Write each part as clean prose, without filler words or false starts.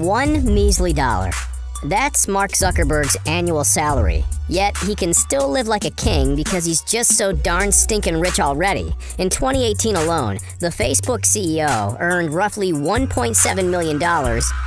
$1 measly. That's Mark Zuckerberg's annual salary. Yet, he can still live like a king because he's just so darn stinking rich already. In 2018 alone, the Facebook CEO earned roughly $1.7 million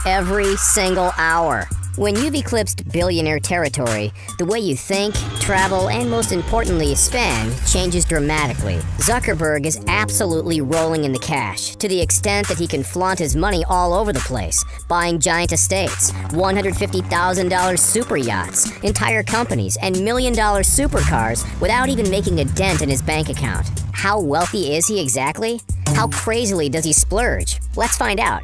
every single hour. When you've eclipsed billionaire territory, the way you think, travel, and most importantly, spend changes dramatically. Zuckerberg is absolutely rolling in the cash, to the extent that he can flaunt his money all over the place, buying giant estates, $150,000 super yachts, entire companies, and million-dollar supercars without even making a dent in his bank account. How wealthy is he exactly? How crazily does he splurge? Let's find out.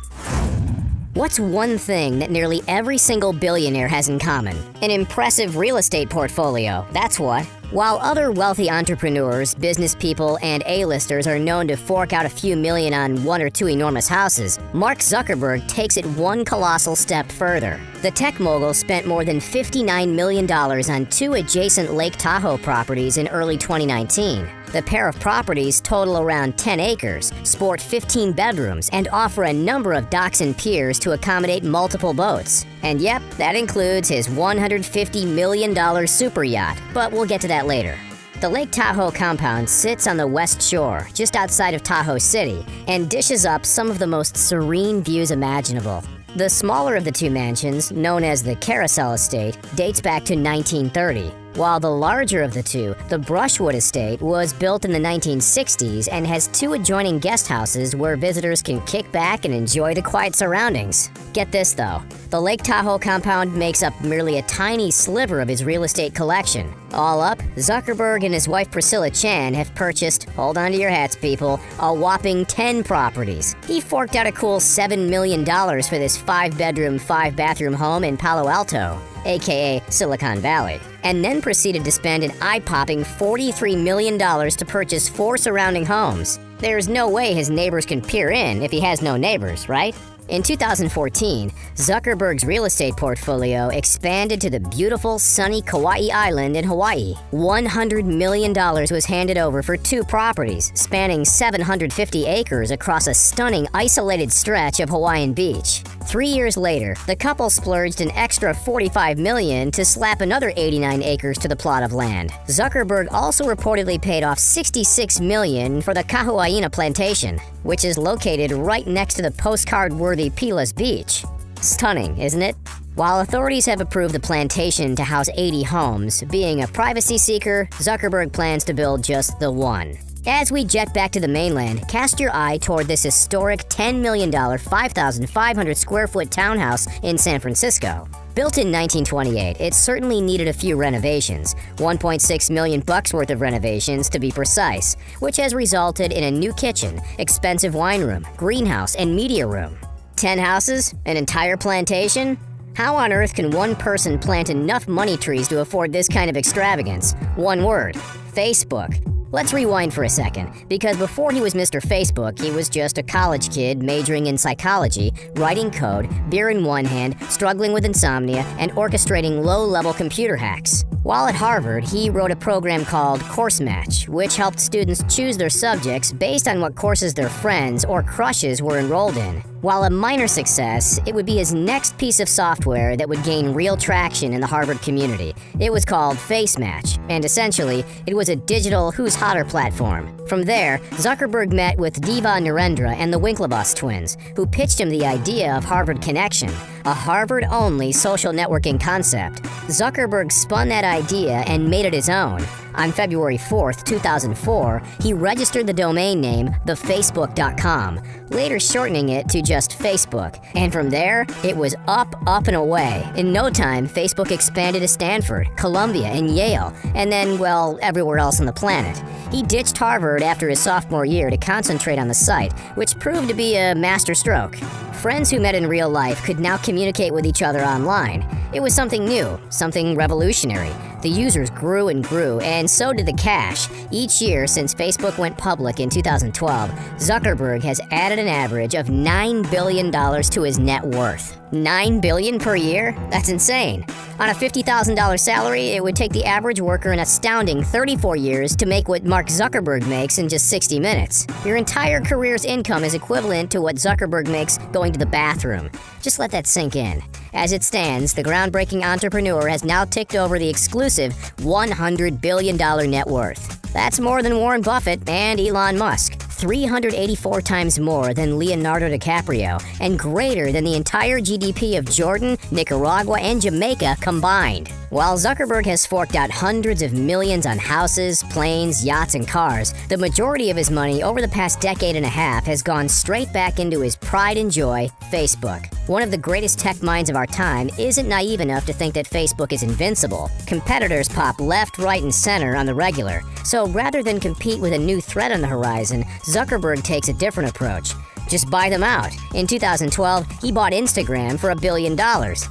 What's one thing that nearly every single billionaire has in common? An impressive real estate portfolio, that's what. While other wealthy entrepreneurs, business people, and A-listers are known to fork out a few million on one or two enormous houses, Mark Zuckerberg takes it one colossal step further. The tech mogul spent more than $59 million on two adjacent Lake Tahoe properties in early 2019. The pair of properties total around 10 acres, sport 15 bedrooms, and offer a number of docks and piers to accommodate multiple boats. And yep, that includes his $150 million super yacht, but we'll get to that later. The Lake Tahoe compound sits on the west shore, just outside of Tahoe City, and dishes up some of the most serene views imaginable. The smaller of the two mansions, known as the Carousel Estate, dates back to 1930. While the larger of the two, the Brushwood Estate, was built in the 1960s and has two adjoining guest houses where visitors can kick back and enjoy the quiet surroundings. Get this though, the Lake Tahoe compound makes up merely a tiny sliver of his real estate collection. All up, Zuckerberg and his wife Priscilla Chan have purchased, hold on to your hats people, a whopping 10 properties. He forked out a cool $7 million for this 5-bedroom, 5-bathroom home in Palo Alto, aka Silicon Valley, and then proceeded to spend an eye-popping $43 million to purchase 4 surrounding homes. There's no way his neighbors can peer in if he has no neighbors, right? In 2014, Zuckerberg's real estate portfolio expanded to the beautiful, sunny Kauai Island in Hawaii. $100 million was handed over for 2 properties, spanning 750 acres across a stunning, isolated stretch of Hawaiian beach. 3 years later, the couple splurged an extra $45 million to slap another 89 acres to the plot of land. Zuckerberg also reportedly paid off $66 million for the Kahuaina plantation, which is located right next to the postcard-worthy Pila's Beach. Stunning, isn't it? While authorities have approved the plantation to house 80 homes, being a privacy seeker, Zuckerberg plans to build just the one. As we jet back to the mainland, cast your eye toward this historic $10 million, 5,500 square foot townhouse in San Francisco. Built in 1928, it certainly needed a few renovations, $1.6 million worth of renovations to be precise, which has resulted in a new kitchen, expensive wine room, greenhouse, and media room. 10 houses? An entire plantation? How on earth can one person plant enough money trees to afford this kind of extravagance? One word: Facebook. Let's rewind for a second, because before he was Mr. Facebook, he was just a college kid majoring in psychology, writing code, beer in one hand, struggling with insomnia, and orchestrating low-level computer hacks. While at Harvard, he wrote a program called Course Match, which helped students choose their subjects based on what courses their friends or crushes were enrolled in. While a minor success, it would be his next piece of software that would gain real traction in the Harvard community. It was called Face Match, and essentially, it was a digital Who's Hotter platform. From there, Zuckerberg met with Diva Narendra and the Winklevoss twins, who pitched him the idea of Harvard Connection, a Harvard-only social networking concept. Zuckerberg spun that idea and made it his own. On February 4th, 2004, he registered the domain name thefacebook.com, later shortening it to just Facebook. And from there, it was up, and away. In no time, Facebook expanded to Stanford, Columbia, and Yale, and then, well, everywhere else on the planet. He ditched Harvard after his sophomore year to concentrate on the site, which proved to be a masterstroke. Friends who met in real life could now communicate with each other online. It was something new, something revolutionary. The users grew and grew, and so did the cash. Each year since Facebook went public in 2012, Zuckerberg has added an average of $9 billion to his net worth. $9 billion per year? That's insane. On a $50,000 salary, it would take the average worker an astounding 34 years to make what Mark Zuckerberg makes in just 60 minutes. Your entire career's income is equivalent to what Zuckerberg makes going to the bathroom. Just let that sink in. As it stands, the groundbreaking entrepreneur has now ticked over the exclusive $100 billion net worth. That's more than Warren Buffett and Elon Musk, 384 times more than Leonardo DiCaprio, and greater than the entire GDP of Jordan, Nicaragua, and Jamaica combined. While Zuckerberg has forked out hundreds of millions on houses, planes, yachts, and cars, the majority of his money over the past decade and a half has gone straight back into his pride and joy, Facebook. One of the greatest tech minds of our time isn't naive enough to think that Facebook is invincible. Competitors pop left, right, and center on the regular. So rather than compete with a new threat on the horizon, Zuckerberg takes a different approach. Just buy them out. In 2012, he bought Instagram for $1 billion.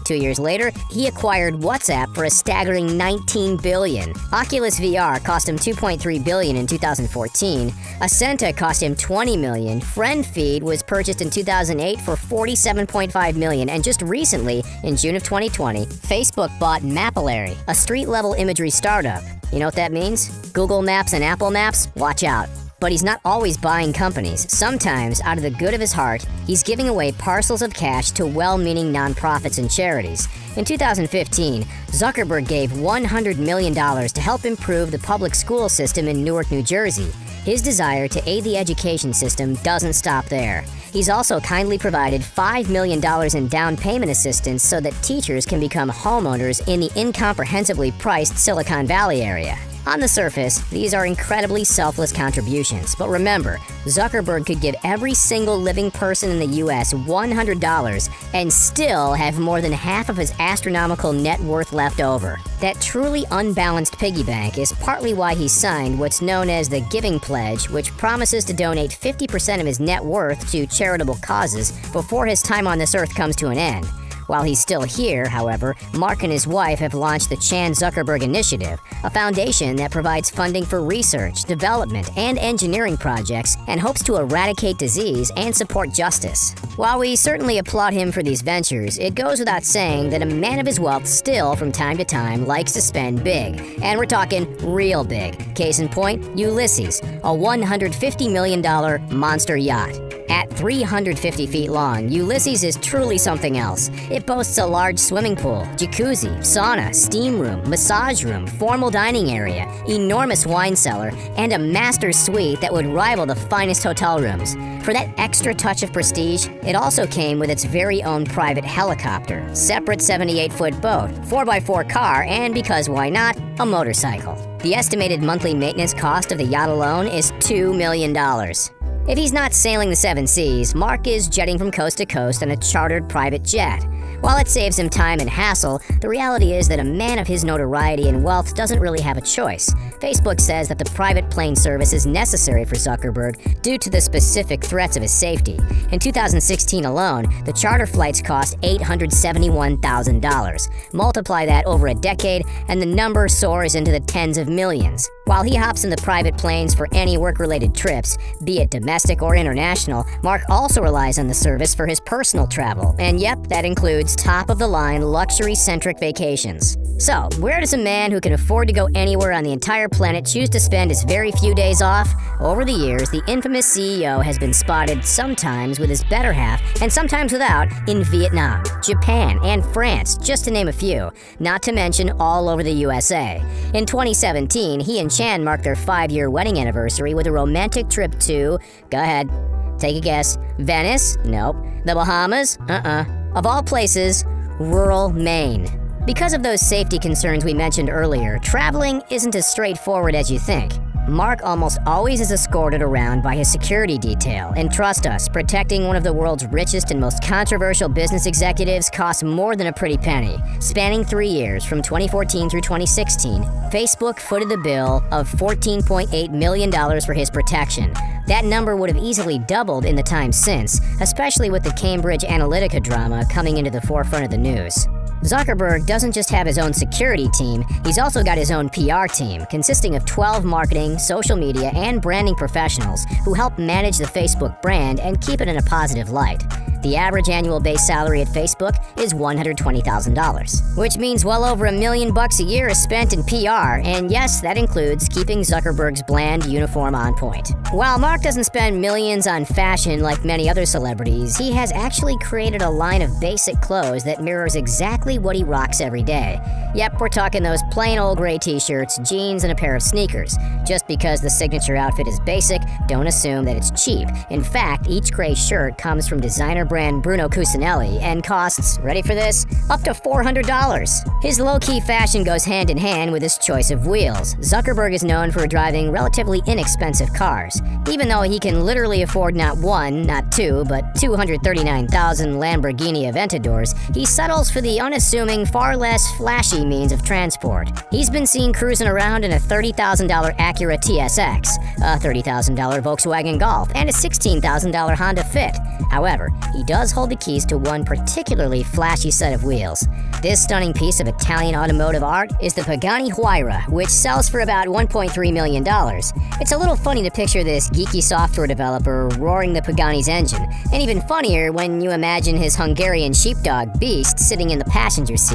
2 years later, he acquired WhatsApp for a staggering $19 billion. Oculus VR cost him $2.3 billion in 2014. Ascenta cost him $20 million. FriendFeed was purchased in 2008 for $47.5 million. And just recently, in June of 2020, Facebook bought Mapillary, a street-level imagery startup. You know what that means? Google Maps and Apple Maps? Watch out. But he's not always buying companies. Sometimes, out of the good of his heart, he's giving away parcels of cash to well-meaning nonprofits and charities. In 2015, Zuckerberg gave $100 million to help improve the public school system in Newark, New Jersey. His desire to aid the education system doesn't stop there. He's also kindly provided $5 million in down payment assistance so that teachers can become homeowners in the incomprehensibly priced Silicon Valley area. On the surface, these are incredibly selfless contributions, but remember, Zuckerberg could give every single living person in the US $100 and still have more than half of his astronomical net worth left over. That truly unbalanced piggy bank is partly why he signed what's known as the Giving Pledge, which promises to donate 50% of his net worth to charitable causes before his time on this earth comes to an end. While he's still here, however, Mark and his wife have launched the Chan Zuckerberg Initiative, a foundation that provides funding for research, development, and engineering projects and hopes to eradicate disease and support justice. While we certainly applaud him for these ventures, it goes without saying that a man of his wealth still, from time to time, likes to spend big. And we're talking real big. Case in point, Ulysses, a $150 million monster yacht. At 350 feet long, Ulysses is truly something else. It boasts a large swimming pool, jacuzzi, sauna, steam room, massage room, formal dining area, enormous wine cellar, and a master's suite that would rival the finest hotel rooms. For that extra touch of prestige, it also came with its very own private helicopter, separate 78-foot boat, 4x4 car, and because why not, a motorcycle. The estimated monthly maintenance cost of the yacht alone is $2 million. If he's not sailing the seven seas, Mark is jetting from coast to coast on a chartered private jet. While it saves him time and hassle, the reality is that a man of his notoriety and wealth doesn't really have a choice. Facebook says that the private plane service is necessary for Zuckerberg due to the specific threats of his safety. In 2016 alone, the charter flights cost $871,000. Multiply that over a decade, and the number soars into the tens of millions. While he hops in the private planes for any work-related trips, be it domestic or international, Mark also relies on the service for his personal travel. And yep, that includes top-of-the-line, luxury-centric vacations. So, where does a man who can afford to go anywhere on the entire planet choose to spend his very few days off? Over the years, the infamous CEO has been spotted sometimes with his better half and sometimes without in Vietnam, Japan, and France, just to name a few, not to mention all over the USA. In 2017, he and Chan marked their 5-year wedding anniversary with a romantic trip to, go ahead, take a guess, Venice? Nope. The Bahamas? Of all places, rural Maine. Because of those safety concerns we mentioned earlier, traveling isn't as straightforward as you think. Mark almost always is escorted around by his security detail, and trust us, protecting one of the world's richest and most controversial business executives costs more than a pretty penny. Spanning 3 years, from 2014 through 2016, Facebook footed the bill of $14.8 million for his protection. That number would have easily doubled in the time since, especially with the Cambridge Analytica drama coming into the forefront of the news. Zuckerberg doesn't just have his own security team, he's also got his own PR team, consisting of 12 marketing, social media, and branding professionals who help manage the Facebook brand and keep it in a positive light. The average annual base salary at Facebook is $120,000, which means well over $1 million a year is spent in PR, and yes, that includes keeping Zuckerberg's bland uniform on point. While Mark doesn't spend millions on fashion like many other celebrities, he has actually created a line of basic clothes that mirrors exactly what he rocks every day. Yep, we're talking those plain old gray t-shirts, jeans, and a pair of sneakers. Just because the signature outfit is basic, don't assume that it's cheap. In fact, each gray shirt comes from designer brand Bruno Cucinelli and costs, ready for this, up to $400. His low-key fashion goes hand in hand with his choice of wheels. Zuckerberg is known for driving relatively inexpensive cars. Even though he can literally afford not one, not two, but 239,000 Lamborghini Aventadors, he settles for the unassuming, far less flashy means of transport. He's been seen cruising around in a $30,000 Acura TSX, a $30,000 Volkswagen Golf, and a $16,000 Honda Fit. However, he does hold the keys to one particularly flashy set of wheels. This stunning piece of Italian automotive art is the Pagani Huayra, which sells for about $1.3 million. It's a little funny to picture this geeky software developer roaring the Pagani's engine, and even funnier when you imagine his Hungarian sheepdog Beast sitting in the passenger seat.